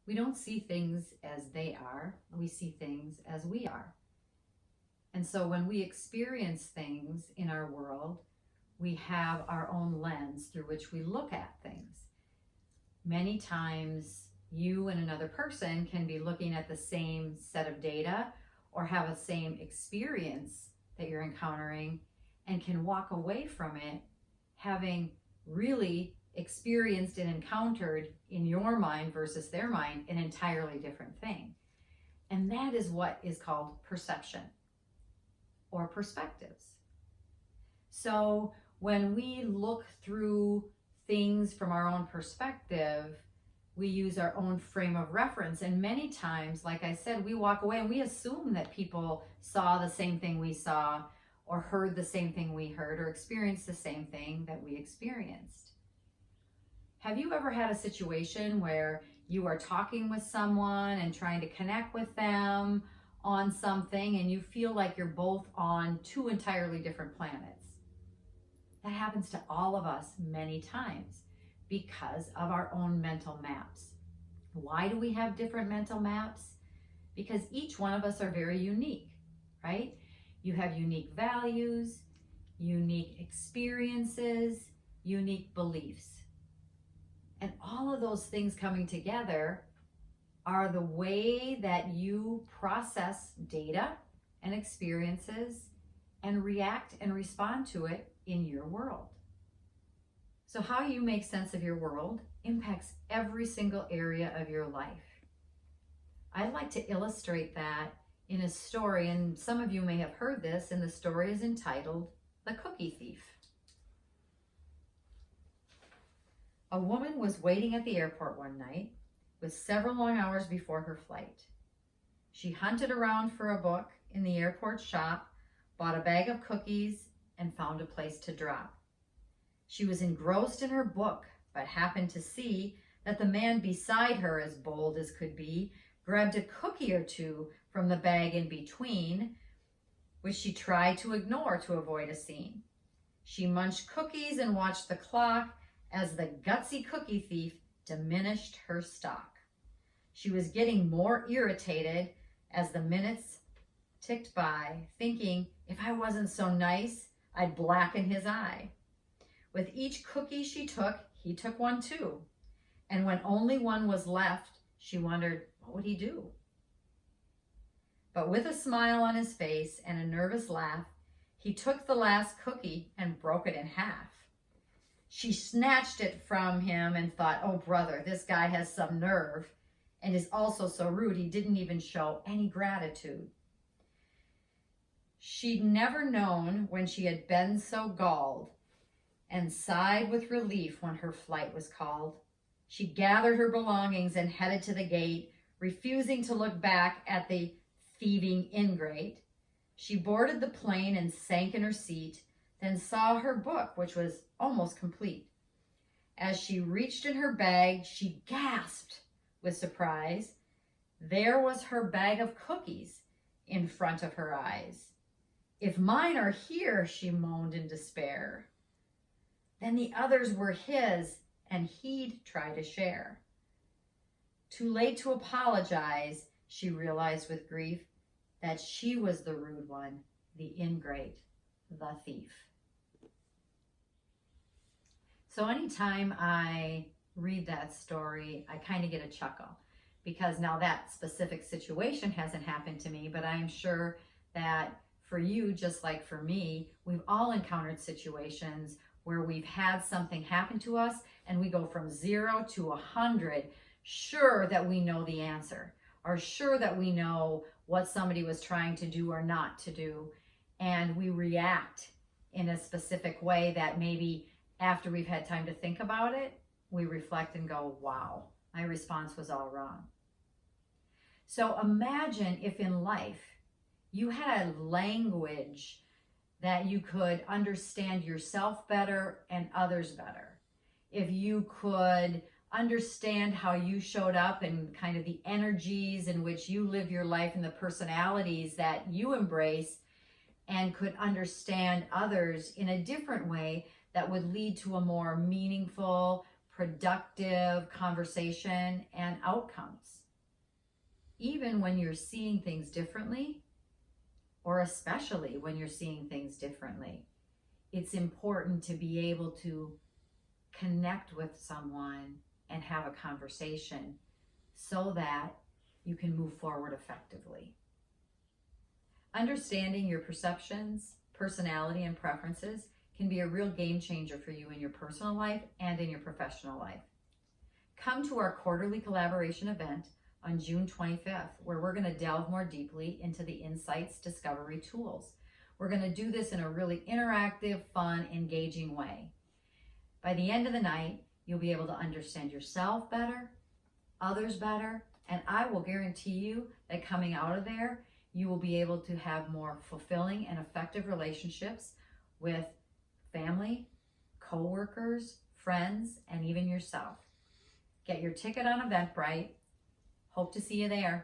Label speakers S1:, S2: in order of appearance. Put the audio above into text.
S1: We don't see things as they are, we see things as we are. And so when we experience things in our world, we have our own lens through which we look at things. Many times you and another person can be looking at the same set of data or have a same experience that you're encountering and can walk away from it having really experienced and encountered in your mind versus their mind an entirely different thing. And that is what is called perception or perspectives. So when we look through things from our own perspective, we use our own frame of reference. And many times, like I said, we walk away and we assume that people saw the same thing we saw, or heard the same thing we heard, or experienced the same thing that we experienced. Have you ever had a situation where you are talking with someone and trying to connect with them on something and you feel like you're both on two entirely different planets? That happens to all of us many times because of our own mental maps. Why do we have different mental maps? Because each one of us are very unique, right? You have unique values, unique experiences, unique beliefs. And all of those things coming together are the way that you process data and experiences and react and respond to it in your world. So how you make sense of your world impacts every single area of your life. I'd like to illustrate that in a story, and some of you may have heard this, and the story is entitled The Cookie Thief. A woman was waiting at the airport one night with several long hours before her flight. She hunted around for a book in the airport shop, bought a bag of cookies, and found a place to drop. She was engrossed in her book, but happened to see that the man beside her, as bold as could be, grabbed a cookie or two from the bag in between, which she tried to ignore to avoid a scene. She munched cookies and watched the clock as the gutsy cookie thief diminished her stock. She was getting more irritated as the minutes ticked by, thinking, if I wasn't so nice, I'd blacken his eye. With each cookie she took, he took one too. And when only one was left, she wondered, what would he do? But with a smile on his face and a nervous laugh, he took the last cookie and broke it in half. She snatched it from him and thought, oh brother, this guy has some nerve and is also so rude he didn't even show any gratitude. She'd never known when she had been so galled, and sighed with relief when her flight was called. She gathered her belongings and headed to the gate, refusing to look back at the thieving ingrate. She boarded the plane and sank in her seat, then saw her book, which was almost complete. As she reached in her bag, she gasped with surprise. There was her bag of cookies in front of her eyes. If mine are here, she moaned in despair. Then the others were his, and he'd try to share. Too late to apologize, she realized with grief that she was the rude one, the ingrate, the thief. So anytime I read that story, I kind of get a chuckle, because now that specific situation hasn't happened to me, but I'm sure that for you, just like for me, we've all encountered situations where we've had something happen to us and we go from 0 to 100, sure that we know the answer, or sure that we know what somebody was trying to do or not to do, and we react in a specific way that maybe after we've had time to think about it, we reflect and go, wow, my response was all wrong. So imagine if in life you had a language that you could understand yourself better and others better. If you could understand how you showed up and kind of the energies in which you live your life and the personalities that you embrace, and could understand others in a different way that would lead to a more meaningful, productive conversation and outcomes. Even when you're seeing things differently, or especially when you're seeing things differently, it's important to be able to connect with someone and have a conversation so that you can move forward effectively. Understanding your perceptions, personality, and preferences can be a real game changer for you in your personal life and in your professional life. Come to our quarterly collaboration event on June 25th, where we're going to delve more deeply into the insights discovery tools. We're going to do this in a really interactive, fun, engaging way. By the end of the night, you'll be able to understand yourself better, others better, and I will guarantee you that coming out of there, you will be able to have more fulfilling and effective relationships with family, co-workers, friends, and even yourself. Get your ticket on Eventbrite. Hope to see you there.